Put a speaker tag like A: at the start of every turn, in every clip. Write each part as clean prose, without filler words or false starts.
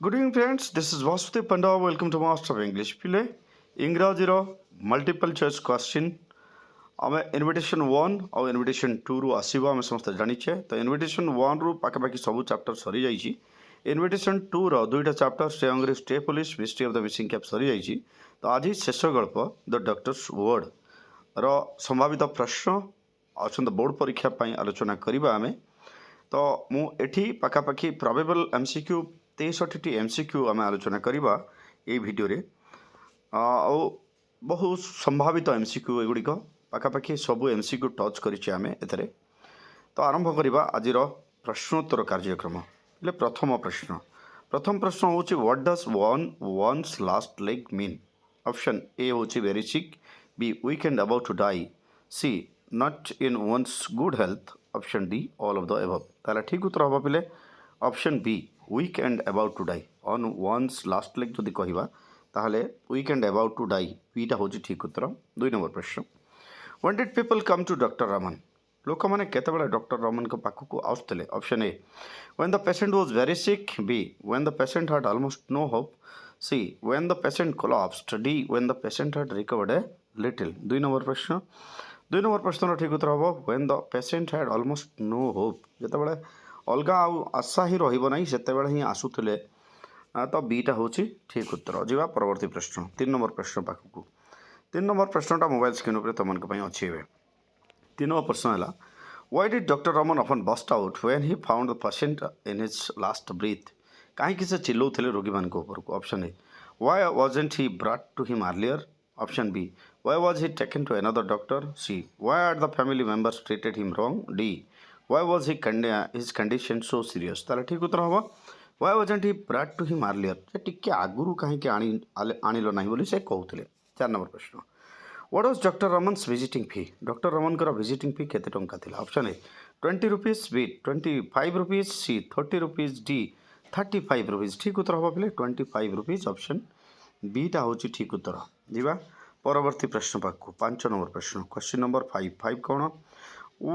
A: Good evening, friends. This is Vasudev Panda. Welcome to Master of English. पिले इंग्राजी रो multiple choice question आम invitation 1 और invitation 2 रु आसीबो आम समस्त जानिछे तो इनविटेशन 1 रु पाखापाखि सब चैप्टर सरी जाइछि इनविटेशन 2 रो दुईटा chapter stay hungry stay police mystery of the missing cap सरी जाइछि तो आज शेष गल्प द डॉक्टर्स वर्ड रो संभावित प्रश्न अछंत बोर्ड परीक्षा पई आलोचना करिबा आमे तो मु एठी पाखापाखि प्रोबेबल एमसीक्यू 63 एमसीक्यू आम आलोचना करवा ये भिडियो रे बहुत संभावित एमसीक्यू एगुड़िक पाखापाखि सब एमसीक्यू टच करें तो आरंभ करवा आज प्रश्नोत्तर कार्यक्रम ले प्रथम प्रश्न हूँ what does one's last leg mean option A हूँ very sick B weak and about to die C not in one's good health option D all of the above ताला ठीक उत्तर हम पे option B weak and about to die on one's last leg जदि कहवा ताहले weak and about to die बीटा हूँ ठीक उत्तर। 2 नंबर प्रश्न when did people come to doctor Raman लोक मैंने केतबेले डॉक्टर रमन को पाखक आसुले option A when the patient was very sick B when the patient had almost no hope C when the patient collapsed D when the patient had recovered a little. 2 number प्रश्न ठीक उत्तर हम when the patient had almost no hope जितेबाला अलग आशा ही रही ही आसुले तो beta हूँ ठीक उत्तर जा परवर्ती प्रश्न 3 नंबर प्रश्न पाखक 3 नंबर प्रश्नटा मोबाइल स्क्रीन पर तुम अच्छी 3 नंबर प्रश्न है why did doctor Raman often burst out when he found the patient in his last breath कहीं से चिल्लाउथिले रोगी मान उपरको option A why wasn't he brought to him earlier option B why was he taken to another doctor C why are the family members treated him wrong D why was his condition so serious ताला ठीक उत्तर हम why wasn't he brought to him earlier टिके आगुरु कहीं आणिल ना बोली से कहते। 4 नंबर प्रश्न what was doctor Raman's visiting fee doctor Raman का विजिटिंग फी केते टंका थिला option A 20 rupees B 25 rupees C 30 rupees D 35 rupees ठीक उत्तर हम पे 25 रुपीज ऑप्शन बीटा हूँ ठीक उत्तर जीवा परवर्ती प्रश्न पाक 5 नंबर प्रश्न क्वेश्चन नंबर 5 कौन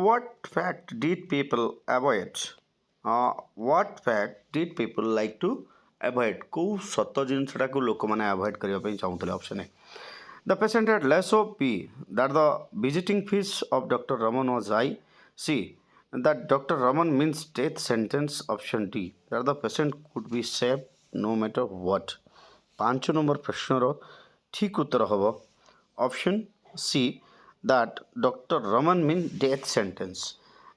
A: what fact did people avoid what fact did people like to avoid को सत जिनसटा को लोक मैंने अवॉइड करने चाहूँगे option A the patient had less of B that the visiting fees of doctor Raman was high C that doctor Raman means death sentence option D that the patient could be save no matter what 5 number प्रश्नर ठीक उत्तर हम option C that doctor Raman mean death sentence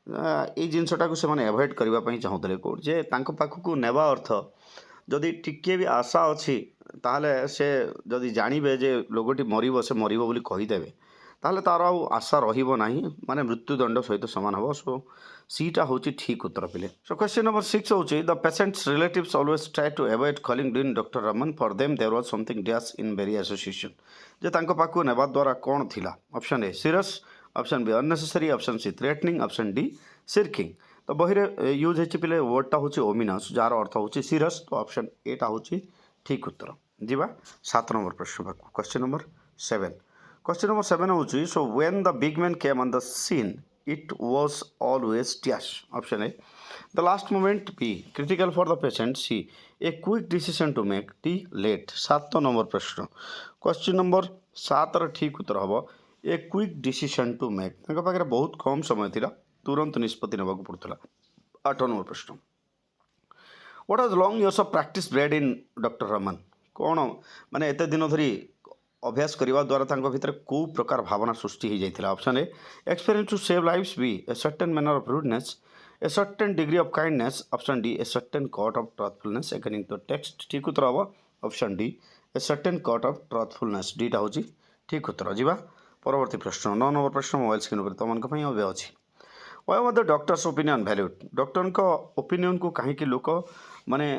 A: ये जिनसटा को से avoid करने चाहूँगे कौट जे पाखक नेवा अर्थ जदि टिके भी आशा अच्छी ताहले से जदि जानवे जे लोगटी मरब से मरब बोली कहीदेवे ताहले तार आशा रहिबो नाही माने मृत्युदंड सहित सामान हम सो सीटा हूँ ठीक उत्तर पे। सो क्वेश्चन नंबर 6 हूँ the patient's relatives always try to avoid calling in doctor Raman for them there was something dash in very association जे तांको पाखु नेबा द्वारा कौन थिला option A serious option B unnecessary option C threatening option D shirking तो बही use होती पे वर्डटा हूँ ओमिनस जार अर्थ हूँ सीरियस तो ऑप्शन एटा हूँ ठीक उत्तर जीवा 7 नंबर प्रश्न पाखु क्वेश्चन नंबर 7 हूँ so when the big man came on the scene it was always dash option A the last moment B critical for the patient C a quick decision to make D late 7 नंबर प्रश्न question number 7 र ठीक उत्तर हम a quick decision to make पाखे बहुत कम समय थिला तुरंत निष्पत्ति नेबा को पड़ता। 8 नंबर प्रश्न what was long years of practice bread in doctor Raman कौन माने एते दिन धरी अभ्यास करने द्वारा भितर कौ प्रकार भावना सृष्टि हो जाता option A experience to save lives B a certain manner of rudeness a certain degree of kindness option D a certain cult of truthfulness according to text ठीक उत्तर हम option D a certain cult of truthfulness डीटा हूँ ठीक उत्तर जीवा परवर्ती प्रश्न 9 number प्रश्न मोबाइल स्क्रीन पर तुम अवे अच्छी why was the doctor's opinion valued doctor का ओपिनियन को कहीं लोक माने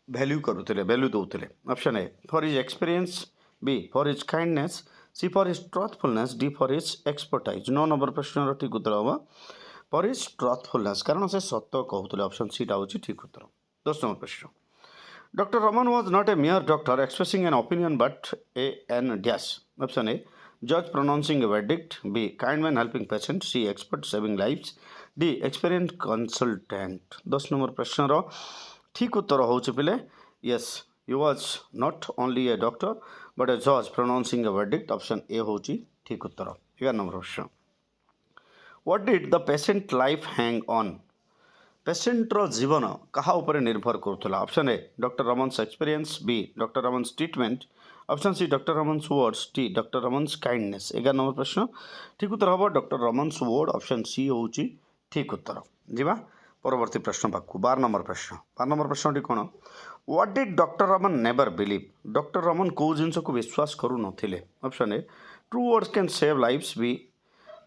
A: वैल्यू करुले वैल्यू दौले option A for his experience B for his kindness C for his truthfulness D for his expertise 9 number प्रश्न ठीक उत्तर हम for his truthfulness कारण से सत्य कहते ऑप्शन सीटा हूँ ठीक उत्तर। 10 नंबर प्रश्न doctor Raman was not a mere doctor expressing an opinion but an dash option A जज pronouncing a verdict B kind man helping patient C expert saving lives D experience consultant. 10 number प्रश्न ठीक उत्तर हूँ पे Yes, he was not only a doctor but a judge pronouncing a verdict. Option A होची ठीक उत्तर. 11 number प्रश्न. What did the patient life hang on? पेसेंटर जीवन कहा उपर निर्भर करुला. Option A doctor Raman's experience, B doctor Raman's treatment, option C doctor Raman's words, D doctor Raman's kindness. 11 number प्रश्न ठीक उत्तर हम doctor Raman's word. Option C होची ठीक उत्तर. जीवा परवर्ती प्रश्न पाक. 12 नंबर प्रश्न. 12 नंबर प्रश्न कौन? What did doctor Raman never believe? Doctor Raman कौ जिनस को विश्वास करू नथिले. Option A true words can save lives, B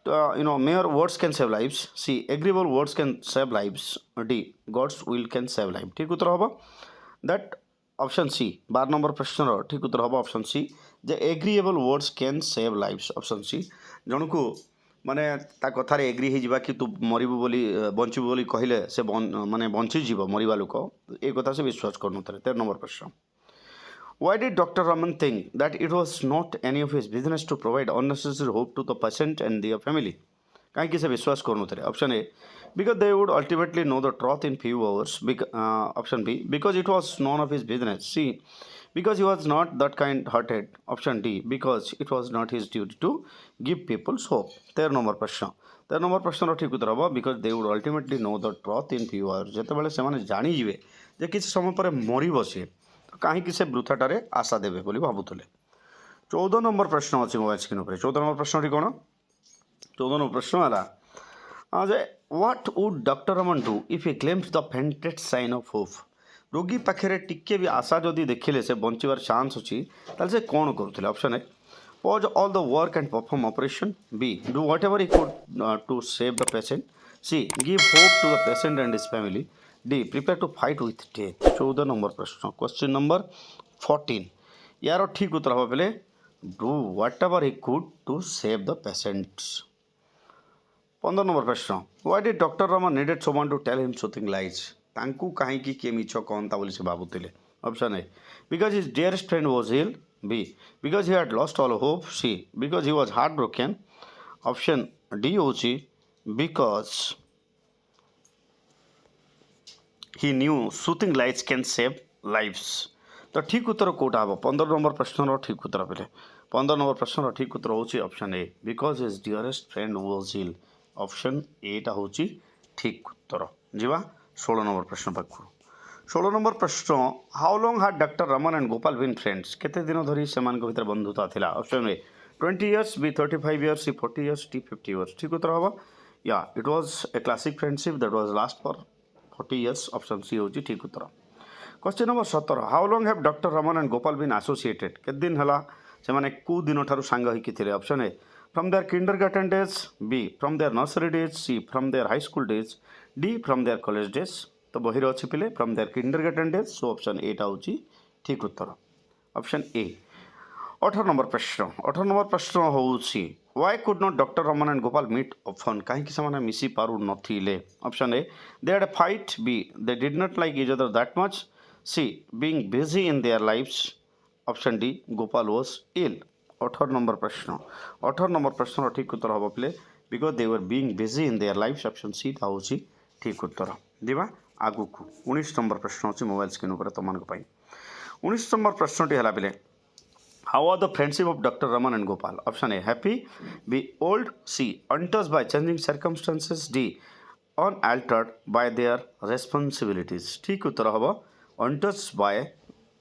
A: mere words can save lives, C agreeable words can save lives, D God's will can save life. ठीक उत्तर हम that option C. 12 number प्रश्न ठीक उत्तर हम ऑप्शन सी जे agreeable words can save lives. Option C जन को माने ता कथार एग्री हो कि तू मरबू बोली बंचबू बोली कहले से माने बंचीज मरवा लोक ए कथा से विश्वास करूँ. 13 नंबर प्रश्न. Why did Dr. Raman think that it was not any of his business to provide unnecessary hope to the patient and their family? कहीं से विश्वास करूँ. Option A because they would ultimately know the truth in few hours. Option B because it was none of his business. C because he was not that kind hearted. Option D because it was not his duty to give people hope. 13 number प्रश्न. 13 number प्रश्न ठीक उत्तर हम because they would ultimately know the truth in few hours. जिते से जाणीजे जे किसी समय पर मरी सी कहीं से वृथाटे आशा देवे बोली भावुले. 14 नंबर प्रश्न अच्छी मोबाइल स्क्रीन पर. 14 नंबर प्रश्न कौन? 14 नंबर प्रश्न है जे what would doctor Raman do if he claims the fainted sign of hope? रोगी पाखे टिके भी आशा जदि देखिले से बंचवार चांस अच्छी से कौन करुले. Option A pause all the work and perform operation, B do whatever he could to save the patient, C give hope to the patient and his family, D prepare to fight with death. 14 number प्रश्न. Question number 14 यार ठीक उत्तर हम पे do whatever he could to save the patients. 15 number प्रश्न. Why did doctor Raman needed someone to tell him soothing lies? तांकू कहीं किए मिछ कहता बोली से भावुले. Option A because his dearest friend was ill, B because he had lost all hope, C because he was heart broken. Option D होची because he knew soothing lights can save lives. तो ठीक उत्तर कौटा हम? 15 number प्रश्न ठीक उत्तर पे 15 number प्रश्न ठीक उत्तर होची option A because his dearest friend was ill. Option एटा होची ठीक उत्तर. जीवा 16 नंबर प्रश्न पाक. 16 नंबर प्रश्न. How long had doctor Raman and Gopal been friends? केते दिन धरी सेमान को भीतर बंधुता थिला? Option A 20 years, B 35 years, C 40 years, D 50 years. ठीक उत्तर हम या it was a classic friendship that was last for 40 years. Option C होची ठीक उत्तर. Question number 17. How long have doctor Raman and Gopal been associated? के दिन हला से माने को दिन ठारू सांग होइकी थिले? Option A from their kindergarten days, B from their nursery days, C from their high school days, D from their college days. तो बहिर अच्छी पिले from their kindergarten days. So option एटा होची ठीक उत्तर. Option A. 18 नंबर प्रश्न. 18 number प्रश्न होची Why could not Dr. Raman and Gopal meet often? कहीं कि से मिसी पारू नथिले. Option A they had a fight, B they did not like each other that much, C being busy in their lives, option D Gopal was ill. 18 number प्रश्न. 18 number प्रश्न ठीक उत्तर हम पे because they were being busy in their life. Option C था होची ठीक उत्तर. दिवा आगु को 19 नंबर प्रश्न अच्छी मोबाइल स्क्रीन पर तुम 19 नंबर प्रश्नटी है पे How are the friendship of Dr. Raman and Gopal? Option A happy, B old, C untouched by changing circumstances, D unaltered by their responsibilities. ठीक उत्तर हम untouched by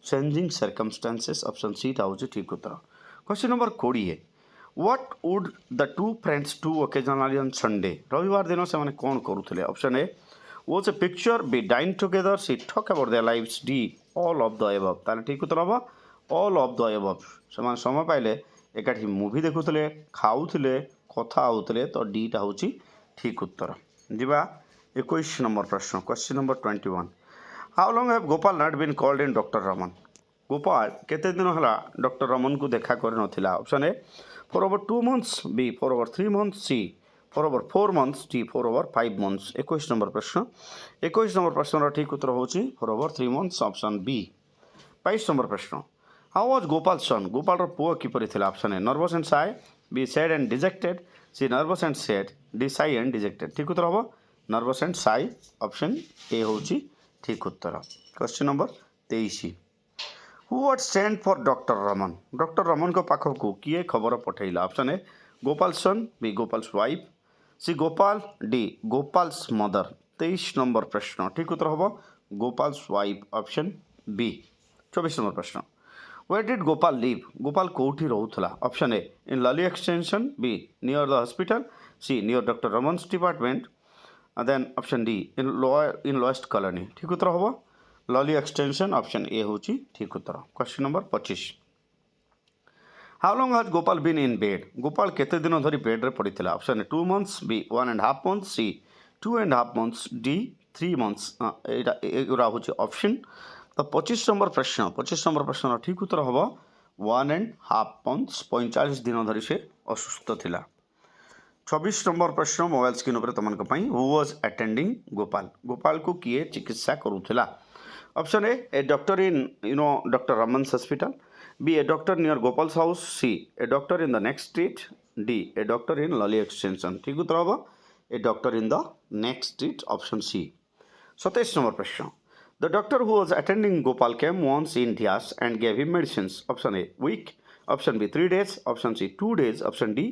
A: changing circumstances. Option C था होची ठीक उत्तर. Question number 20. What would the two friends do occasionally on Sunday? रविवार दिन से माने कौन करुले? Option A watch a picture, B dine together, C talk about their lives, D all of the above. ताले ठीक उत्तर हम ऑल ऑफ द एबव. से समय पाइले एकाठी मूवी देखुले, खाऊले, कथा होते. तो डीटा होची ठीक उत्तर. जीवा 21 नंबर प्रश्न. Question number 21. How long have Gopal not been called in doctor Raman? Gopal केते दिन हला डॉक्टर रमन को देखा कर नथिला? Option A for over 2 months, B for over 3 months, C for over 4 months, D for over 5 months. 21 number प्रश्न. 21 नंबर प्रश्न ठीक उत्तर होची for over 3 months. Option B. 22 number प्रश्न. How was Gopal's son? Gopal पुओ किपरि थिला? Option A nervous and shy, B sad and dejected, C nervous and sad, D shy and dejected. ठीक उत्तर हम nervous and shy. Option A होची ठीक उत्तर. Question number 23। Who was sent for doctor Raman को पाख को किए खबर पठेला option A Gopal son, B Gopal's wife, C Gopal, D Gopal's mother. 23 number प्रश्न ठीक उत्तर हम Gopal's wife option B. 24 number प्रश्न Where did Gopal live? Gopal कोठी रहूथला option A in Lawley extension, B near the hospital, C near doctor Raman's department, then option D in lowest colony. ठीक उत्तर हम Lawley extension option A होची ठीक उत्तर। Question number 25 how long has Gopal been in bed? Gopal केते दिन धरी bed रे पड़ीथिला option A 2 months, B 1.5 months, C 2.5 months, D 3 months. एटा एगुरा होची ऑप्शन। तो 25 नंबर प्रश्न ठीक उत्तर हम 1.5 मंथ्स 45 दिन धरी से असुस्थ थिला। 26 नंबर प्रश्न मोबाइल स्क्रीन पर तुमको हु वाज अटेंडिंग गोपाल को किए चिकित्सा करूला option A doctor in doctor Raman's hospital, B a doctor near Gopal's house, C a doctor in the next street, D a doctor in Lawley extension. ठीक उत्तर हम a doctor in the next street option C. 27 number प्रश्न The doctor who was attending Gopal came once in Dhias and gave him medicines. Option A week, option B 3 days, option C 2 days, option D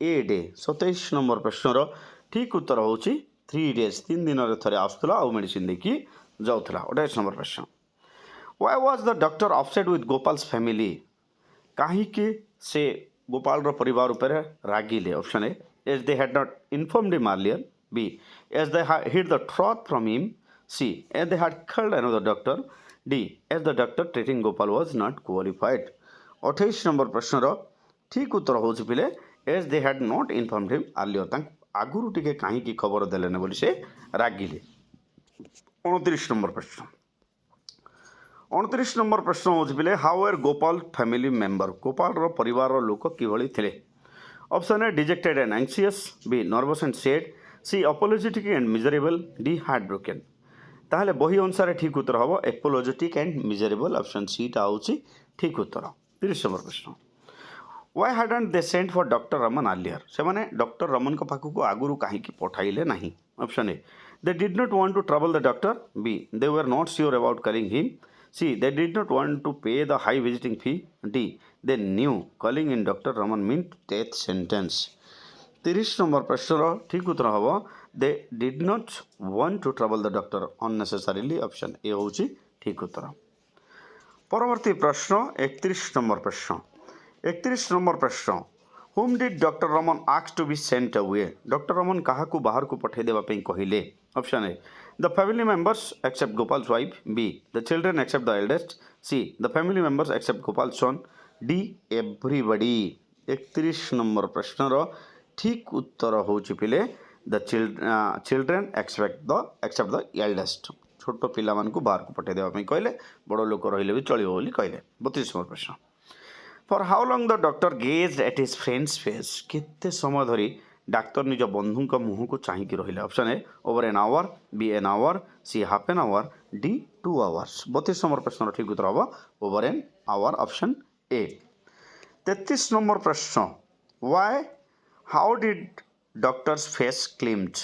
A: a day. 27 number प्रश्नर ठीक उत्तर होची 3 days 3 दिन रे थरे आस्तला आ medicine देकी जाउथला। 28 number प्रश्न Why was the doctor upset with Gopal's family? काहे के से गोपाल रो परिवार ऊपर रागिले option A as they had not informed him earlier, B as they hid the truth from him, C as they had called another doctor, D as the doctor treating Gopal was not qualified। 28 number प्रश्नर ठीक उत्तर होची पिले as they had not informed him earlier तांक आगुरु टिके काहे की खबर देलेने बोली से रागिले। 29 नंबर प्रश्न 29 नंबर प्रश्न होची पिले how were Gopal family member Gopal रो परिवार रो लोक किभଳି थिले option A dejected and anxious, B nervous and sad, C apologetic and miserable, D heart broken. ताहले बही अनुसार ठीक उत्तर हम apologetic and miserable option C टा होची ठीक उत्तर। 30 नंबर प्रश्न why hadn't they sent for doctor Raman earlier? से माने डॉक्टर रमन को पाखु को आगुरु काहे की पठाइले नहीं option A they did not want to trouble the doctor, b they were not sure about calling him, c they did not want to pay the high visiting fee, d they knew calling in Dr. Raman meant death sentence। 30 number प्रश्न ठीक उत्तर हम they did not want to trouble the doctor unnecessarily option A होची ठीक उत्तर। परवर्ती प्रश्न 31 number प्रश्न 31 number प्रश्न whom did Dr. Raman ask to be sent away? Doctor Raman काहा को बाहर को पठे देबा पे कहिले option A the family members except Gopal's wife, b the children except the eldest, c the family members except Gopal's son, d everybody। 31 number प्रश्न रो ठीक उत्तर होची पिले the children except the eldest छोट पिला मान को बाहर को पठे देबा पे कहले बड़ लोक रहिले भी चलियो बोली कहले। 32 नंबर प्रश्न for how long the doctor gazed at his friends face केते समय धरी डाक्टर निज बंधु को मुह को चाहि कि रहिले option A over an hour, B an hour, C half an hour, D 2 hours. 32 number प्रश्न ठीक उत्तर हम over an hour option A. 33 number प्रश्न why how did doctors face gleamed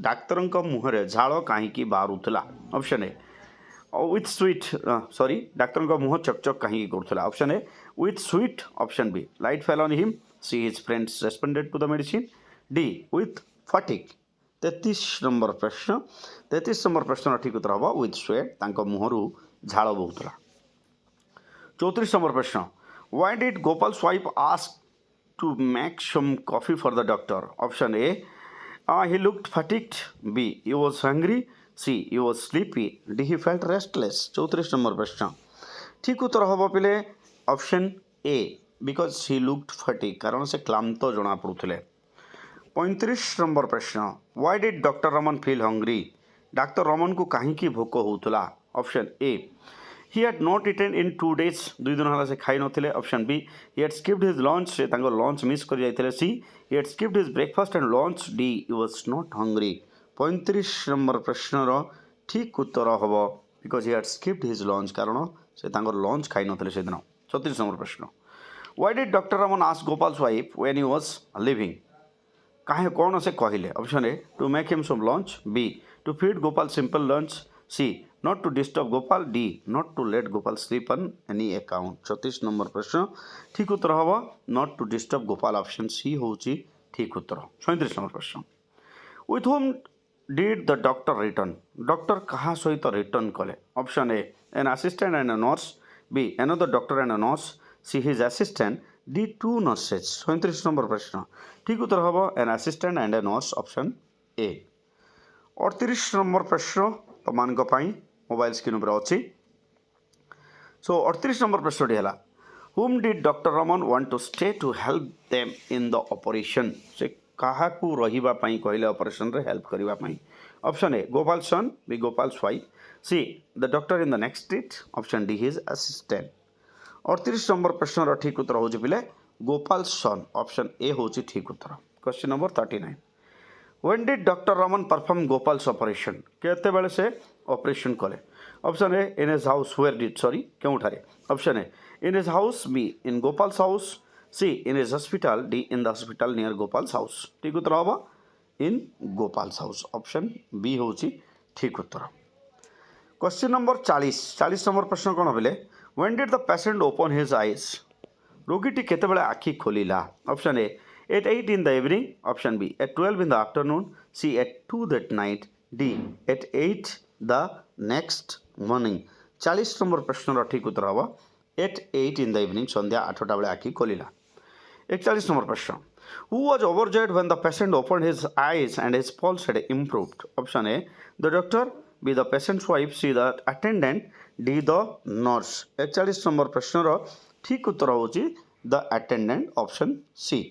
A: डाक्तर मुहरे झाड़ कहीं बाहरुला option A with sweet sorry डाक्तर मुह चकचक कहीं करूला option A with sweet, option B light fell on him, C his friends responded to the medicine, D with fatigue. 33 number प्रश्न ठीक उत्तर हम विथ स्वेट तांको मुहरु झाड़ बहुला। 34 नंबर प्रश्न why did Gopal's wife ask to make some coffee for the doctor option a he looked fatigued, b he was hungry, c he was sleepy, d he felt restless। 34 number प्रश्न ठीक उत्तर हम पिले option A because he looked fatigued कारण से क्लांत जना पड़ुले। 35 नंबर प्रश्न why did doctor Raman feel hungry doctor Raman को कहीं की भोक होउतला option A he had not eaten in 2 days 2 दिन हला से खाई नथिले, option B he had skipped his lunch से तांको लंच मिस कर जाइतले, सी he had skipped his breakfast and lunch, d he was not hungry। 35 number प्रश्न रो ठीक उत्तर हबो because he had skipped his lunch कारण से तांको लंच खाई नथिले से दिन। 36 नंबर प्रश्न why did Dr. Raman ask Gopal's wife when he was living काहे कौन से कहले option A to make him some lunch, B to feed Gopal simple lunch, C not to disturb Gopal D not to let Gopal sleep on any account 36 number प्रश्न ठीक उत्तर हम not to disturb Gopal option C हूँ ठीक उत्तर 37 नंबर प्रश्न with whom did the doctor return doctor कहाँ सहित रिटर्न कले option A an assistant and a nurse B another doctor and a nurse C his assistant D two nurses 37 number प्रश्न ठीक उत्तर हम an assistant and a nurse option A 38 number प्रश्न तुम mobile screen पर अच्छी सो 38 number प्रश्नटी है whom did Dr. Raman want to stay to help them in the operation से कहा रहिबा पई कहले ऑपरेशन रे हेल्प करिबा पई option A Gopal son B Gopal's wife C the doctor in the next street option D his assistant 38 number प्रश्न रो ठीक उत्तर होउछि पिले गोपाल सन ऑप्शन ए होउछि ठीक उत्तर question number 39 When did Dr. Raman perform Gopal's operation? केते बेले से ऑपरेशन कले option A in his house where did sorry क्यों उठारे option A in his house B in Gopal's house C in his hospital D in the hospital near Gopal's house ठीक उत्तर हम in Gopal's house option B हूँ ठीक उत्तर question number 40 number प्रश्न कौन बोले When did the patient open his eyes? रोगीटी केते बेले आखि खोलिला option A at 8 in the evening option B at 12 in the afternoon C at 2 that night D at 8 the next morning 40 number प्रश्न ठीक उत्तर हम at 8 in the evening संध्या 8टा बेले आखि खोलिला 41 number प्रश्न Who was overjoyed when the patient opened his eyes and his pulse had improved option A the doctor B the patient's wife C the attendant D the nurse 41 number प्रश्न ठीक उत्तर होची the attendant option C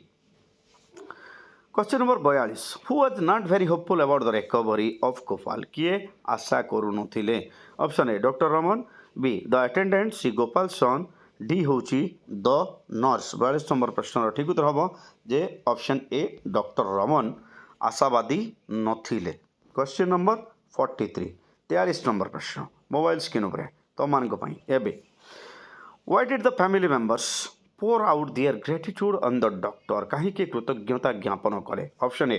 A: question number 42 who was not very hopeful about the recovery of Gopal किए आशा करू नथिले option A doctor Raman B the attendant C Gopal son D होची the nurse 42 number प्रश्न ठीक उत्तर हम जे ऑप्शन ए डॉक्टर रमन आशावादी नथिले क्वेश्चन नंबर 43 43 नंबर प्रश्न मोबाइल स्क्रीन पर तमानक पई एबे why did the family members pour out their gratitude on the doctor कहीं के कृतज्ञता ज्ञापन करे option A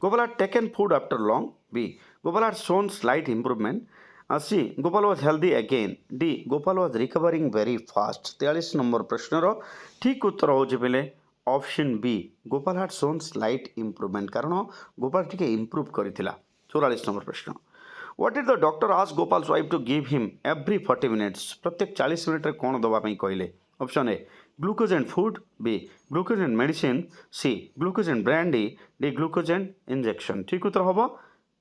A: Gopal had taken food after long B Gopal had shown slight improvement C Gopal was healthy again D Gopal was recovering very fast 43 number प्रश्न रो ठीक उत्तर होछि बेले option B Gopal had shown slight improvement कारण गोपाल टिके इंप्रूव करिथिला 44 नंबर प्रश्न What did the doctor ask Gopal's wife to give him every 40 minutes प्रत्येक 40 मिनिट रे कोन दबा पई कहले option A glucose and food B glucose and medicine C glucose and brandy D glucose and injection ठीक उत्तर हम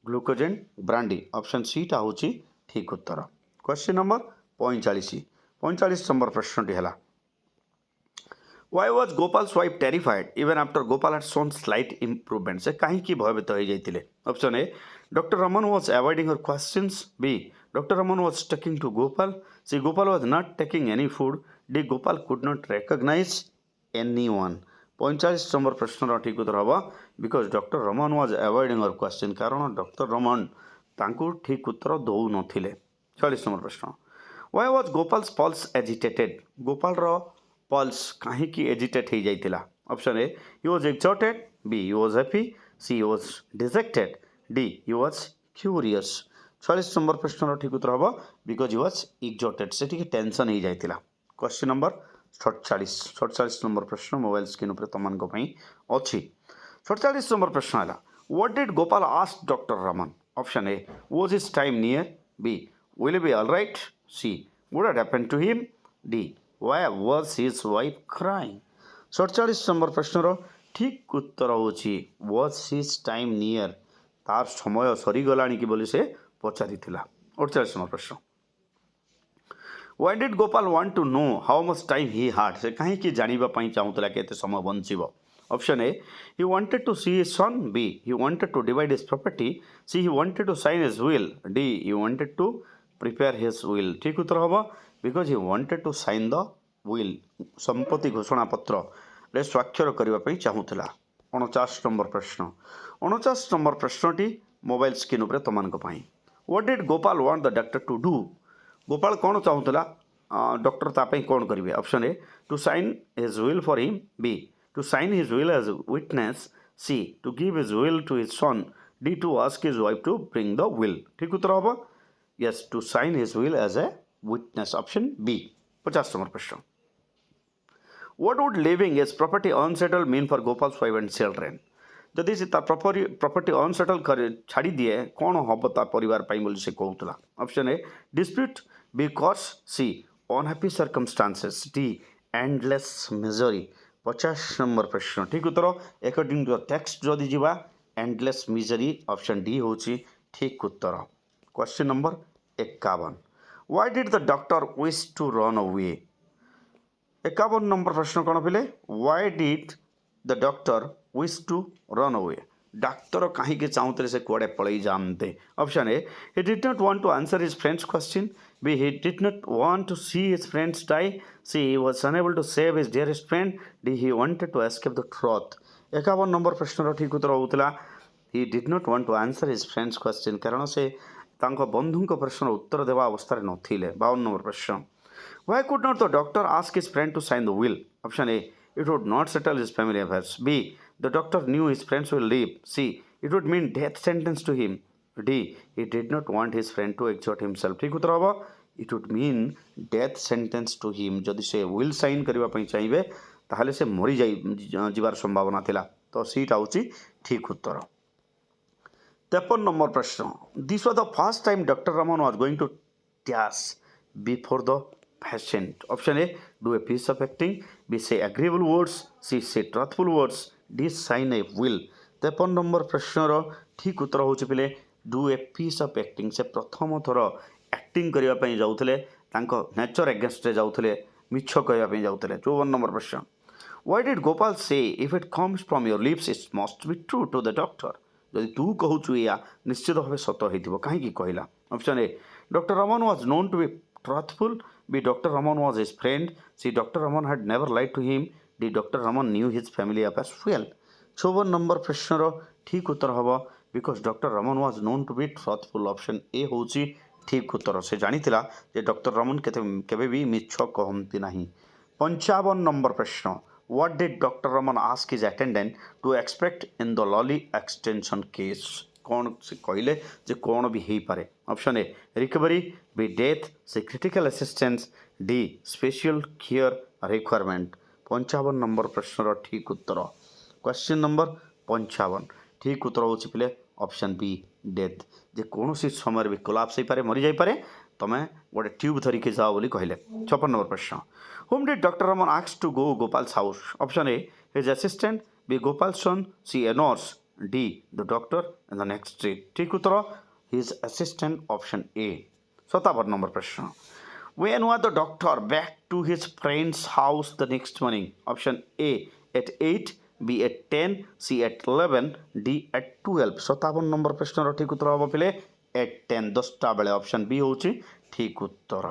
A: glucose and brandy option C टा होची ठीक उत्तर क्वेश्चन नंबर 45 नंबर प्रश्न है Why was Gopal's wife terrified even after Gopal had shown slight improvement? से कहीं की भयभीत हो जाइतिले option A doctor Raman was avoiding her questions B doctor Raman was talking to Gopal C Gopal was not taking any food D Gopal could not recognize anyone 45 number प्रश्न ठीक उत्तर हवा because doctor Raman was avoiding her question कारण doctor Raman तांकु ठीक उत्तर दौ नथिले 46 नंबर प्रश्न Why was Gopal's pulse agitated? Gopal रो पल्स कहीं की एजिटेट हो जाइतिला option A he was excited B he was happy C he was dejected D he was curious 46 number प्रश्न ठीक उत्तर हम बिकॉज ही वाज एक्साइटेड से ठीक टेंशन हो जाइतिला क्वेश्चन नंबर 47 नंबर प्रश्न मोबाइल स्क्रीन ऊपर तमन को पई अछि 47 नंबर प्रश्न हला what did Gopal ask doctor Raman option A was his time near B will be alright C would have happened to him D Why was his wife crying? 47 number प्रश्न ठीक उत्तर होची was his time near तार समय सरी गलानी की बोली से पचारि थिला 48 नंबर प्रश्न Why did Gopal want to know how much time he had? से कहीं की जानिबा पई चाहुतला केते समय बंचिबो option A he wanted to see his son B he wanted to divide his property C he wanted to sign his will D he wanted to prepare his will ठीक उत्तर होबो because he wanted to sign the will संपत्ति घोषणा पत्र रे स्वाक्षर करबा पई चाहुतला 49 number प्रश्न 49 नंबर प्रश्नटी मोबाइल स्क्रीन ऊपर तमान को पई what did Gopal want the doctor to do Gopal कोन चाहुतला डॉक्टर ता पई कोन करिवे option A to sign his will for him B to sign his will as witness C to give his will to his son D to ask his wife to bring the will ठीक उत्तर होबो yes to sign his will as a witness. Option B. 50 number प्रश्न. What would leaving his property unsettled mean for Gopal's wife and children? जदि से property unsettle छाड़ी दिए कौन हम ता परिवार बोली से कहूला. Option A dispute because C unhappy circumstances D endless misery. 50 number प्रश्न ठीक उत्तर अकॉर्डिंग टू टेक्स्ट जदि जीवा एंडलेस मिजरी ऑप्शन डी होची ठीक उत्तर. Question number 51. Why did the doctor wish to run away. 51 number प्रश्न कौन पिले. Why did the doctor wish to run away. डाक्तर कहीं चाहते से कुआड़े पलई जाते. Option A he did not want to answer his friends question. B he did not want to see his friends die. C he was unable to save his dearest friend. D he wanted to escape the truth. 51 number प्रश्न ठीक उत्तर होता he did not want to answer his friends question कारण से बंधु प्रश्न उत्तर देवा अवस्था नथिले. 52 नंबर प्रश्न. Why could not the doctor ask his friend to sign the will? Option A. It would not settle his family affairs. B. The doctor knew his friends will leave. C. It would mean death sentence to him. D. He did not want his friend to exert himself. ठीक उत्तर होगा. It would mean death sentence to him. जदि से will sign करबा पई चाहिए ताहले से मरी जीवार संभावना थिला. तो सीटा होची ठीक उत्तर. 53 नंबर प्रश्न. This was the first time Dr. Raman was going to dash before the patient. Option A. Do a piece of acting. B. Say agreeable words. C. Say truthful words. D. Sign a will. 53 number प्रश्न ठीक उत्तर होची पिले do a piece of acting. से प्रथम थर acting करबा पई जाउथले तांको नेचर अगेंस्ट रे जाउथले मिछ कहबा पई जाउथले. 54 नंबर प्रश्न. Why did Gopal say if it comes from your lips it must be true to the doctor. जदि तू कहूचु या निश्चित भाव सत होइथिबो काहे कहला. Option A doctor Raman was known to be truthful. B. Dr. Raman was his friend. C. Dr. Raman had never lied to him. D. Dr. Raman knew his family affairs well. 54 number प्रश्न ठीक उत्तर हम because doctor Raman was known to be truthful. Option A होची ठीक उत्तर. से जानिथिला जे doctor Raman केबे भी मिछ कहंती नाही. 55 नंबर प्रश्न. What did doctor Raman ask his attendant to expect in the lolly extension case. कौन से कहले जे कौन भी हो पारे. Option A recovery. B death. से critical assistance. D special care requirement. 55 number प्रश्न ठीक उत्तर. क्वेश्चन नंबर 55 ठीक उत्तर हो पिले ऑप्शन बी डेथ. जे कौन समय भी कोलाप्स हो पारे मरी जाई पारे तुम्हें गोटे ट्यूब धरिकी जाओ बोली कहले. 56 नंबर प्रश्न. Whom did doctor Raman ask to go Gopal's house. Option A his assistant. B Gopal's son. C a nurse. D. The doctor in the next street. ठीक उत्तर his assistant. Option A. 57 number प्रश्न. When was the doctor back to his friend's house the next morning? Option A. At 8. B. At 10. C. At 11. D. At 12. 57 number प्रश्न ठीक उत्तर हम पिले at 10 10टा बेले. Option B होची ठीक उत्तर.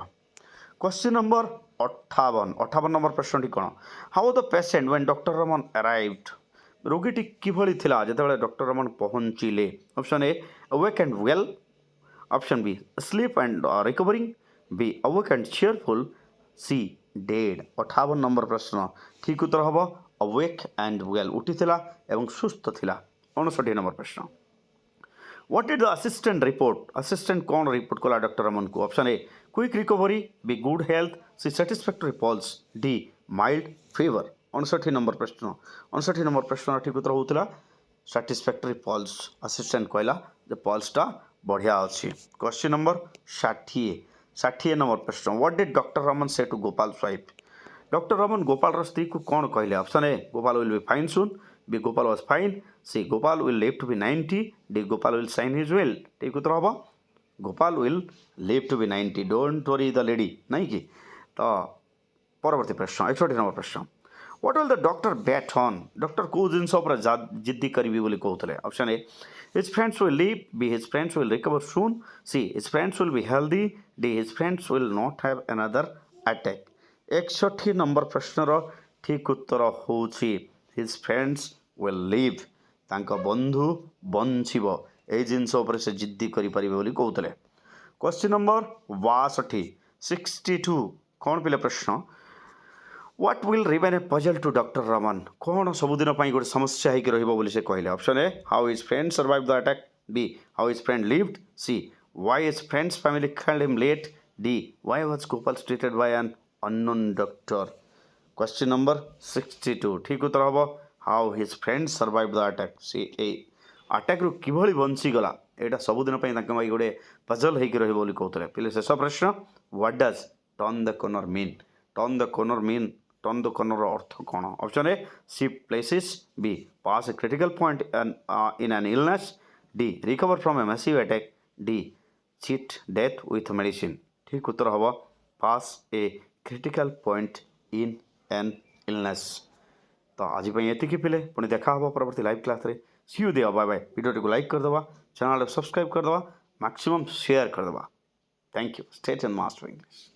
A: क्वेश्चन नंबर 58 नंबर प्रश्न ठीक कौन. How the patient when doctor Raman arrived. रोगीटी किभली थिला जेतेबेले डॉक्टर रमन पहुंचिले. Option A awake and well. Option B sleep and recovering. B awake and cheerful. C dead. 58 number प्रश्न ठीक उत्तर हम अवेक एंड वेल उठी थिला एवं सुस्थ थिला. 59 नंबर प्रश्न. What did the assistant report. Assistant कौन रिपोर्ट कला डॉक्टर रमन को. Option A quick recovery. B good health. C satisfactory pulse. D mild fever. 59 number प्रश्न. 59 नंबर प्रश्न ठीक उत्तर होता सैटिस्फैक्टरी पल्स. असिस्टेंट कहला जे पल्सटा बढ़िया अच्छी. क्वेश्चन नंबर 60 नंबर प्रश्न. What did doctor Raman say to Gopal's wife. Doctor Raman Gopal स्त्री को कौन कहले. Option A Gopal will be fine soon. B Gopal was fine. C Gopal will live to be 90. D Gopal will sign his will. ठीक उत्तर हम Gopal will live to be 90. Don't worry the lady नहीं कि. तो परवर्ती प्रश्न 61 नंबर प्रश्न. What will the doctor bet on? Doctor को जिनस जिद्दी करी बोली कहते. Option A his friends will leave. B his friends will recover soon. C his friends will be healthy. D his friends will not have another attack. 61 number प्रश्न ठीक उत्तर होची his friends will leave. तांका बंधु बंचिब ए जिनस से जिद्दी करी परिबे बोली कहते. क्वेश्चन नंबर 62 कौन पिले प्रश्न. What will remain a puzzle to Dr. Raman. कौन सबुदिन गोटे समस्या होगी रही से कहले. Option A how his friend survive the attack. B how his friend lived. C Why his friend's family called him late? D. Why was Gopal treated by an unknown doctor? Question number 62 ठीक उत्तर हम how his friend survive the attack C a attack रु किभली बंसीगला एटा सबुदिन गोटे puzzle होकर रही बोली कहते पिले शेष प्रश्न what does turn the corner mean turn the corner mean turn the corner अर्थ कौन option A see places B pass a critical point in an illness D recover from a massive attack D cheat death with medicine ठीक उत्तर हम pass a critical point in an illness तो आज ये पिले पुणी देखा हम परवर्ती लाइव क्लास रे सी यू दे बाय बाय वीडियो को लाइक करदे चैनल सब्सक्राइब करदे मैक्सिमम शेयर करदे thank you stay and master English.